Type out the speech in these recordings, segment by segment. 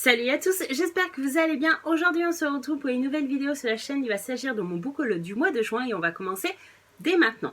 Salut à tous, j'espère que vous allez bien. Aujourd'hui on se retrouve pour une nouvelle vidéo sur la chaîne. Il va s'agir de mon book haul du mois de juin et on va commencer dès maintenant.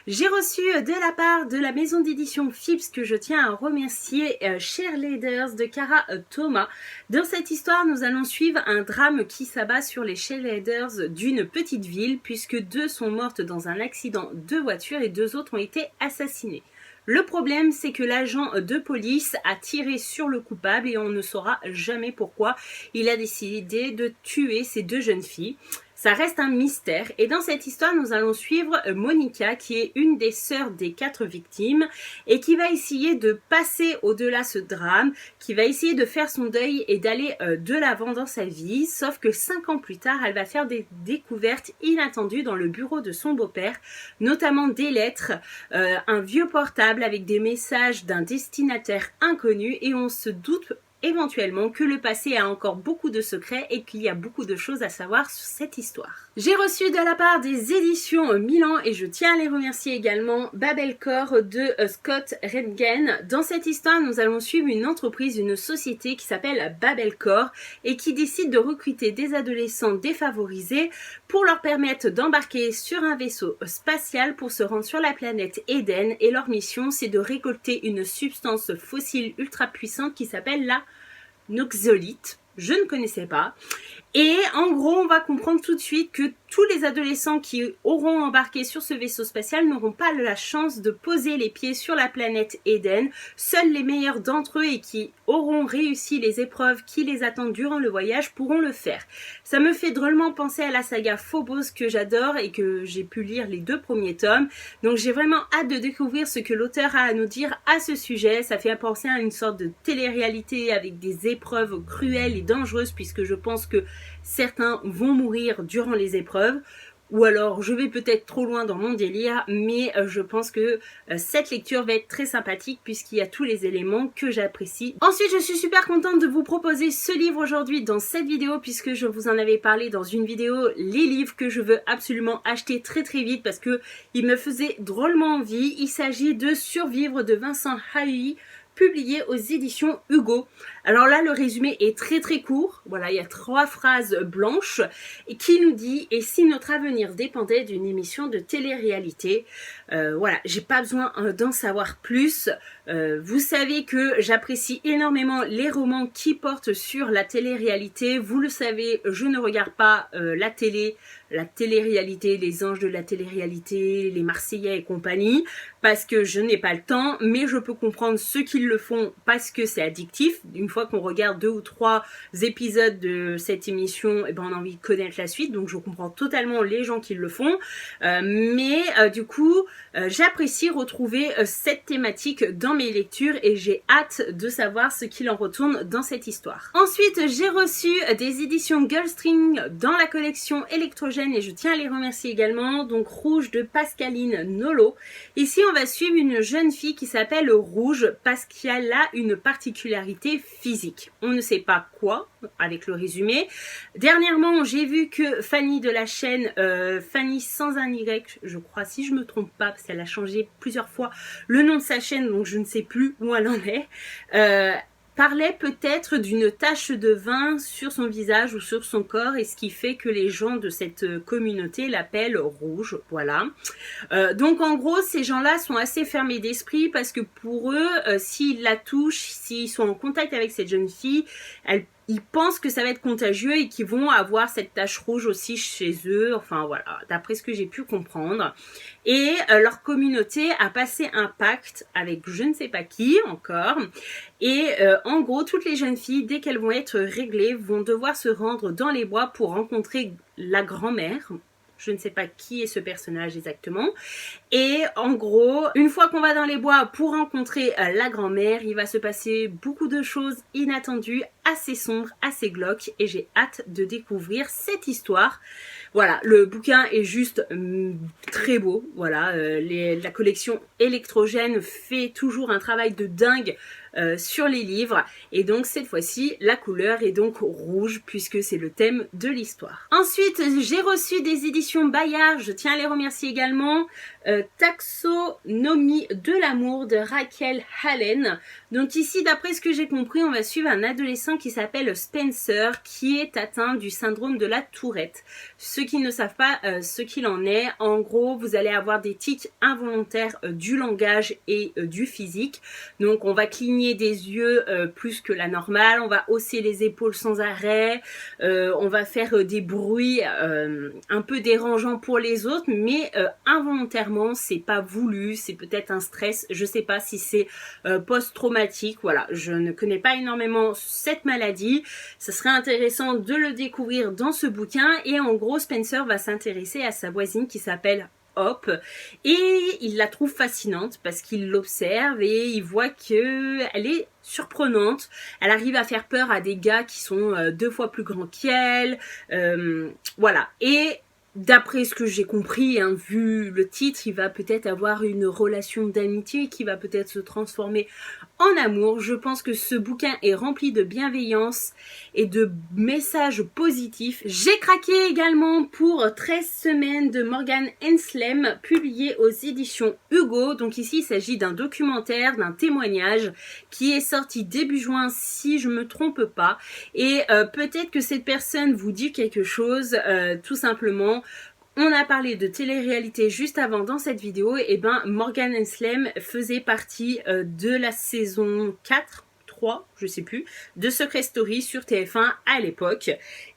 J'ai reçu de la part de la maison d'édition Phipps, que je tiens à remercier, Cheerleaders de Cara Thomas. Dans cette histoire, nous allons suivre un drame qui s'abat sur les cheerleaders d'une petite ville, puisque 2 sont mortes dans un accident de voiture et 2 autres ont été assassinées. Le problème, c'est que l'agent de police a tiré sur le coupable et on ne saura jamais pourquoi il a décidé de tuer ces 2 jeunes filles. Ça reste un mystère et dans cette histoire, nous allons suivre Monica, qui est une des sœurs des 4 victimes et qui va essayer de passer au-delà ce drame, qui va essayer de faire son deuil et d'aller de l'avant dans sa vie, sauf que 5 ans plus tard, elle va faire des découvertes inattendues dans le bureau de son beau-père, notamment des lettres, un vieux portable avec des messages d'un destinataire inconnu et on se doute éventuellement que le passé a encore beaucoup de secrets et qu'il y a beaucoup de choses à savoir sur cette histoire. J'ai reçu de la part des éditions Milan et je tiens à les remercier également, Babelcore de Scott Redgen. Dans cette histoire, nous allons suivre une entreprise, une société qui s'appelle Babelcore et qui décide de recruter des adolescents défavorisés pour leur permettre d'embarquer sur un vaisseau spatial pour se rendre sur la planète Eden, et leur mission, c'est de récolter une substance fossile ultra puissante qui s'appelle la noxolite. Je ne connaissais pas. Et en gros, on va comprendre tout de suite que tous les adolescents qui auront embarqué sur ce vaisseau spatial n'auront pas la chance de poser les pieds sur la planète Eden. Seuls les meilleurs d'entre eux et qui auront réussi les épreuves qui les attendent durant le voyage pourront le faire. Ça me fait drôlement penser à la saga Phobos que j'adore et que j'ai pu lire les 2 premiers tomes. Donc j'ai vraiment hâte de découvrir ce que l'auteur a à nous dire à ce sujet. Ça fait penser à une sorte de télé-réalité avec des épreuves cruelles et dangereuses, puisque je pense que certains vont mourir durant les épreuves, ou alors je vais peut-être trop loin dans mon délire, mais je pense que cette lecture va être très sympathique puisqu'il y a tous les éléments que j'apprécie. Ensuite, je suis super contente de vous proposer ce livre aujourd'hui dans cette vidéo, puisque je vous en avais parlé dans une vidéo, les livres que je veux absolument acheter très vite parce que ils me faisaient drôlement envie. Il s'agit de Survivre de Vincent Haüy, publié aux éditions Hugo. Alors là, le résumé est très court. Voilà, il y a 3 phrases blanches et qui nous dit « Et si notre avenir dépendait d'une émission de télé-réalité ?» Voilà, j'ai pas besoin d'en savoir plus. Vous savez que j'apprécie énormément les romans qui portent sur la télé-réalité. Vous le savez, je ne regarde pas la télé-réalité, les anges de la télé-réalité, les Marseillais et compagnie, parce que je n'ai pas le temps, mais je peux comprendre ceux qui le font parce que c'est addictif. Une fois qu'on regarde 2 ou 3 épisodes de cette émission, et ben on a envie de connaître la suite, donc je comprends totalement les gens qui le font, mais du coup j'apprécie retrouver cette thématique dans mes lectures et j'ai hâte de savoir ce qu'il en retourne dans cette histoire. Ensuite, j'ai reçu des éditions Girlstring dans la collection Électrogène et je tiens à les remercier également. Donc Rouge de Pascaline Nolo. Ici, on va suivre une jeune fille qui s'appelle Rouge parce qu'elle a une particularité physique. On ne sait pas quoi avec le résumé. Dernièrement, j'ai vu que Fanny de la chaîne Fanny sans un Y, je crois, si je me trompe pas, parce qu'elle a changé plusieurs fois le nom de sa chaîne, donc je ne sais plus où elle en est, parlait peut-être d'une tache de vin sur son visage ou sur son corps, et ce qui fait que les gens de cette communauté l'appellent Rouge, voilà. Donc en gros, ces gens-là sont assez fermés d'esprit parce que pour eux, s'ils la touchent, s'ils sont en contact avec cette jeune fille, ils pensent que ça va être contagieux et qu'ils vont avoir cette tache rouge aussi chez eux, enfin voilà, d'après ce que j'ai pu comprendre. Et leur communauté a passé un pacte avec je ne sais pas qui encore. Et en gros, toutes les jeunes filles, dès qu'elles vont être réglées, vont devoir se rendre dans les bois pour rencontrer la grand-mère. Je ne sais pas qui est ce personnage exactement. Et en gros, une fois qu'on va dans les bois pour rencontrer la grand-mère, il va se passer beaucoup de choses inattendues, assez sombres, assez glauques. Et j'ai hâte de découvrir cette histoire. Voilà, le bouquin est juste très beau. Voilà, la collection Électrogène fait toujours un travail de dingue sur les livres. Et donc cette fois-ci, la couleur est donc rouge puisque c'est le thème de l'histoire. Ensuite, j'ai reçu des éditions Bayard, je tiens à les remercier également. Taxonomie de l'amour de Raquel Allen. Donc ici, d'après ce que j'ai compris, on va suivre un adolescent qui s'appelle Spencer, qui est atteint du syndrome de la Tourette. Ceux qui ne savent pas ce qu'il en est, en gros, vous allez avoir des tics involontaires du langage et du physique. Donc on va cligner des yeux plus que la normale, on va hausser les épaules sans arrêt, on va faire des bruits un peu dérangeants pour les autres, mais involontairement, c'est pas voulu, c'est peut-être un stress, je sais pas si c'est post-traumatique, voilà, je ne connais pas énormément cette maladie, ce serait intéressant de le découvrir dans ce bouquin. Et en gros, Spencer va s'intéresser à sa voisine qui s'appelle Hop, et il la trouve fascinante parce qu'il l'observe et il voit que elle est surprenante, elle arrive à faire peur à des gars qui sont 2 fois plus grands qu'elle, voilà. Et d'après ce que j'ai compris, hein, vu le titre, il va peut-être avoir une relation d'amitié qui va peut-être se transformer en amour. Je pense que ce bouquin est rempli de bienveillance et de messages positifs. J'ai craqué également pour 13 semaines de Morgan Henslem, publié aux éditions Hugo. Donc ici, il s'agit d'un documentaire, d'un témoignage qui est sorti début juin, si je me trompe pas. Et peut-être que cette personne vous dit quelque chose, tout simplement. On a parlé de télé-réalité juste avant dans cette vidéo, et ben Morgan Henslem faisait partie de la saison 4, 3, je sais plus, de Secret Story sur TF1 à l'époque.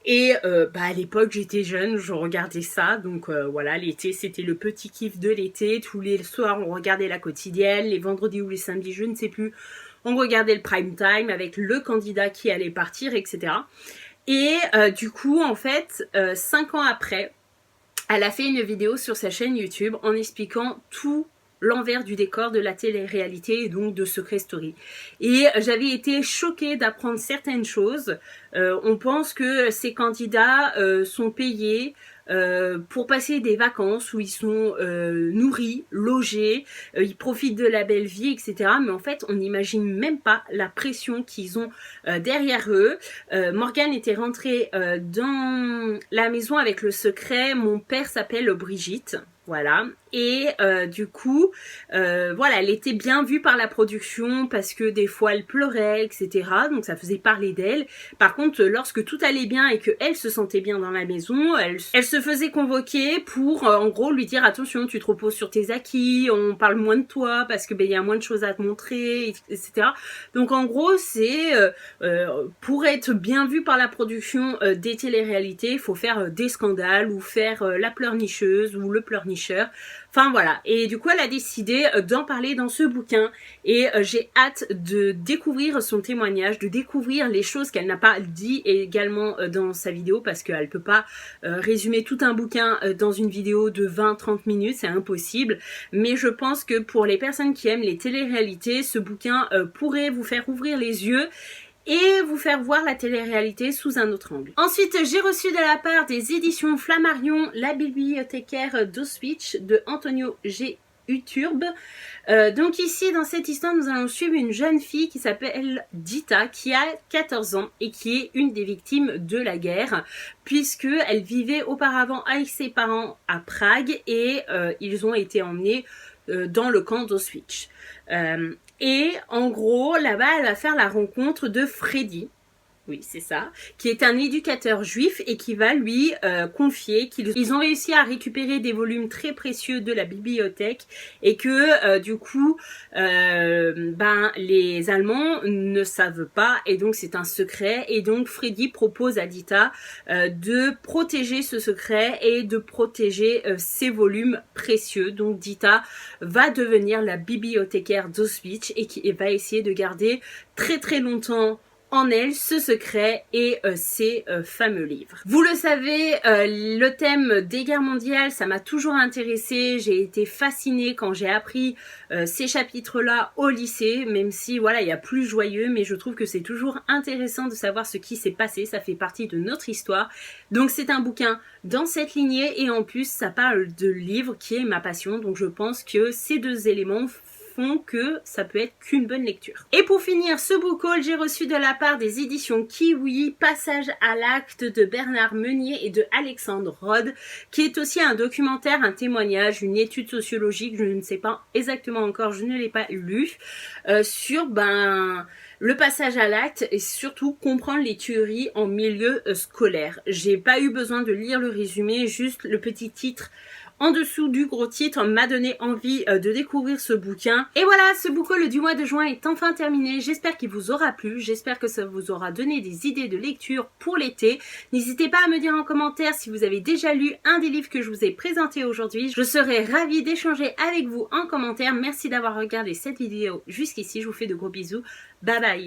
Et à l'époque j'étais jeune, je regardais ça, donc voilà, l'été c'était le petit kiff de l'été, tous les soirs on regardait la quotidienne, les vendredis ou les samedis, je ne sais plus, on regardait le prime time avec le candidat qui allait partir, etc. Et du coup en fait, 5 ans après, elle a fait une vidéo sur sa chaîne YouTube en expliquant tout l'envers du décor de la télé-réalité et donc de Secret Story. Et j'avais été choquée d'apprendre certaines choses. On pense que ces candidats sont payés pour passer des vacances où ils sont nourris, logés, ils profitent de la belle vie, etc. Mais en fait, on n'imagine même pas la pression qu'ils ont derrière eux. Morgane était rentrée dans la maison avec le secret. Mon père s'appelle Brigitte. Voilà, et du coup, voilà, elle était bien vue par la production parce que des fois elle pleurait, etc. Donc ça faisait parler d'elle. Par contre, lorsque tout allait bien et qu'elle se sentait bien dans la maison, elle se faisait convoquer pour, en gros, lui dire attention, tu te reposes sur tes acquis, on parle moins de toi parce que il y a moins de choses à te montrer, etc. Donc en gros, c'est pour être bien vu par la production des téléréalités, il faut faire des scandales ou faire la pleurnicheuse ou le pleurnicheur. Enfin voilà, et du coup elle a décidé d'en parler dans ce bouquin et j'ai hâte de découvrir son témoignage, de découvrir les choses qu'elle n'a pas dit également dans sa vidéo parce qu'elle peut pas résumer tout un bouquin dans une vidéo de 20-30 minutes, c'est impossible, mais je pense que pour les personnes qui aiment les téléréalités, ce bouquin pourrait vous faire ouvrir les yeux et vous faire voir la télé-réalité sous un autre angle. Ensuite, j'ai reçu de la part des éditions Flammarion La bibliothécaire d'Auschwitz de Antonio G. Uturbe. Donc ici, dans cette histoire, nous allons suivre une jeune fille qui s'appelle Dita, qui a 14 ans et qui est une des victimes de la guerre, puisque elle vivait auparavant avec ses parents à Prague et ils ont été emmenés dans le camp d'Auschwitz. Et en gros, là-bas, elle va faire la rencontre de Freddy. Oui, c'est ça, qui est un éducateur juif et qui va lui confier qu'ils ont réussi à récupérer des volumes très précieux de la bibliothèque et que du coup, les Allemands ne savent pas et donc c'est un secret. Et donc Freddy propose à Dita de protéger ce secret et de protéger ces volumes précieux. Donc Dita va devenir la bibliothécaire d'Auschwitz et qui va essayer de garder très très longtemps en elle ce secret et ces fameux livres. Vous le savez, le thème des guerres mondiales, ça m'a toujours intéressée. J'ai été fascinée quand j'ai appris ces chapitres-là au lycée, même si voilà, il y a plus joyeux, mais je trouve que c'est toujours intéressant de savoir ce qui s'est passé. Ça fait partie de notre histoire. Donc c'est un bouquin dans cette lignée et en plus ça parle de livres qui est ma passion. Donc je pense que ces deux éléments font que ça peut être qu'une bonne lecture. Et pour finir ce book haul, j'ai reçu de la part des éditions Kiwi Passage à l'acte de Bernard Meunier et de Alexandre Rode, qui est aussi un documentaire, un témoignage, une étude sociologique, je ne sais pas exactement encore, je ne l'ai pas lu, sur le passage à l'acte et surtout comprendre les tueries en milieu scolaire. J'ai pas eu besoin de lire le résumé, juste le petit titre en dessous du gros titre m'a donné envie de découvrir ce bouquin. Et voilà, ce book haul du mois de juin est enfin terminé. J'espère qu'il vous aura plu. J'espère que ça vous aura donné des idées de lecture pour l'été. N'hésitez pas à me dire en commentaire si vous avez déjà lu un des livres que je vous ai présenté aujourd'hui. Je serai ravie d'échanger avec vous en commentaire. Merci d'avoir regardé cette vidéo jusqu'ici. Je vous fais de gros bisous. Bye bye.